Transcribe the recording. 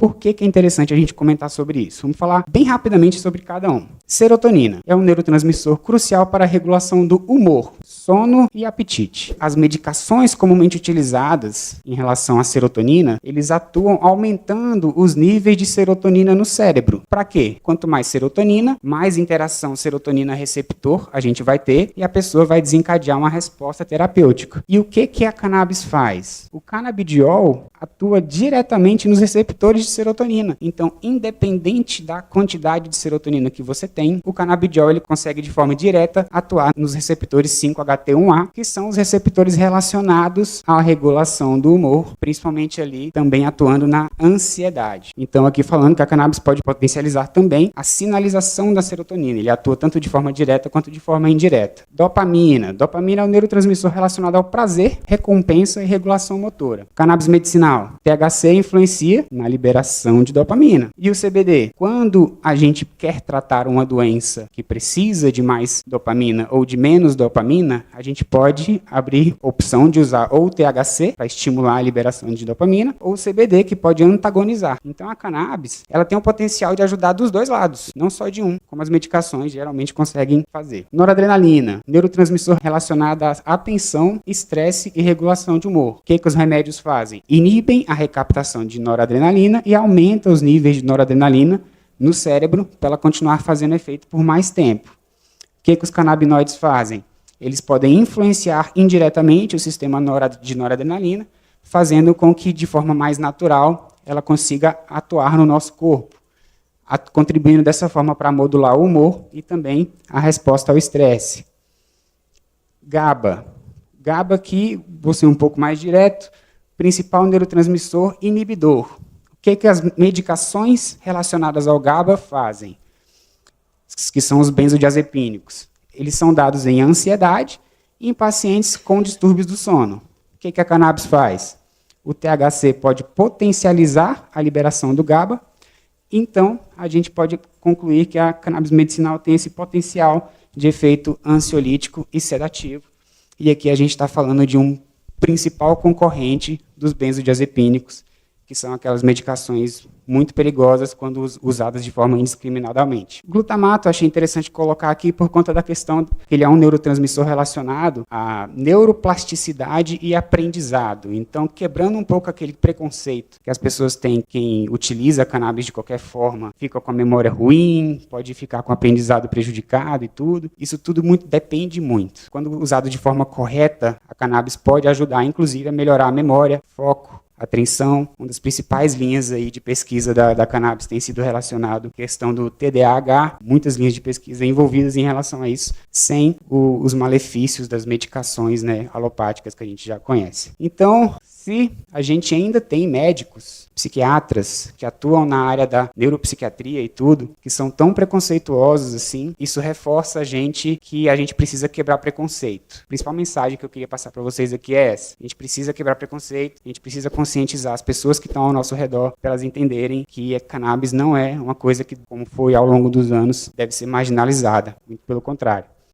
por que é interessante a gente comentar sobre isso? Vamos falar bem rapidamente sobre cada um. Serotonina é um neurotransmissor crucial para a regulação do humor, sono e apetite. As medicações comumente utilizadas em relação à serotonina, eles atuam aumentando os níveis de serotonina no cérebro. Para quê? Quanto mais serotonina, mais interação serotonina-receptor a gente vai ter e a pessoa vai desencadear uma resposta terapêutica. E o que a cannabis faz? O canabidiol atua diretamente nos receptores de serotonina. Então, independente da quantidade de serotonina que você tem, o canabidiol ele consegue de forma direta atuar nos receptores 5-HT1A, que são os receptores relacionados à regulação do humor, principalmente ali também atuando na ansiedade. Então, aqui falando que a cannabis pode potencializar também a sinalização da serotonina. Ele atua tanto de forma direta quanto de forma indireta. Dopamina. Dopamina é um neurotransmissor relacionado ao prazer, recompensa e regulação motora. Cannabis medicinal. THC influencia na liberação de dopamina. E o CBD? Quando a gente quer tratar uma doença que precisa de mais dopamina ou de menos dopamina, a gente pode abrir opção de usar ou o THC para estimular a liberação de dopamina ou o CBD que pode antagonizar. Então a cannabis, ela tem o potencial de ajudar dos dois lados, não só de um, como as medicações geralmente conseguem fazer. Noradrenalina, neurotransmissor relacionado à atenção, estresse e regulação de humor. O que os remédios fazem? Inibem a recaptação de noradrenalina e aumentam os níveis de noradrenalina no cérebro para ela continuar fazendo efeito por mais tempo. O que os canabinoides fazem? Eles podem influenciar indiretamente o sistema de noradrenalina, fazendo com que, de forma mais natural, ela consiga atuar no nosso corpo, contribuindo dessa forma para modular o humor e também a resposta ao estresse. GABA. GABA aqui, vou ser um pouco mais direto, principal neurotransmissor inibidor. O que as medicações relacionadas ao GABA fazem? Que são os benzodiazepínicos. Eles são dados em ansiedade e em pacientes com distúrbios do sono. O que a cannabis faz? O THC pode potencializar a liberação do GABA, então a gente pode concluir que a cannabis medicinal tem esse potencial de efeito ansiolítico e sedativo. E aqui a gente está falando de um principal concorrente dos benzodiazepínicos, que são aquelas medicações muito perigosas quando usadas de forma indiscriminadamente. Glutamato eu achei interessante colocar aqui por conta da questão que ele é um neurotransmissor relacionado à neuroplasticidade e aprendizado. Então, quebrando um pouco aquele preconceito que as pessoas têm, quem utiliza a cannabis de qualquer forma fica com a memória ruim, pode ficar com o aprendizado prejudicado e tudo. Isso tudo depende muito. Quando usado de forma correta, a cannabis pode ajudar, inclusive, a melhorar a memória, foco, atenção. Uma das principais linhas aí de pesquisa da cannabis tem sido relacionado à questão do TDAH, muitas linhas de pesquisa envolvidas em relação a isso, sem os malefícios das medicações, né, alopáticas que a gente já conhece. Então, se a gente ainda tem médicos, psiquiatras, que atuam na área da neuropsiquiatria e tudo, que são tão preconceituosos assim, isso reforça a gente que a gente precisa quebrar preconceito. A principal mensagem que eu queria passar para vocês aqui é essa. A gente precisa quebrar preconceito, a gente precisa conscientizar as pessoas que estão ao nosso redor para elas entenderem que a cannabis não é uma coisa que, como foi ao longo dos anos, deve ser marginalizada. Muito pelo contrário.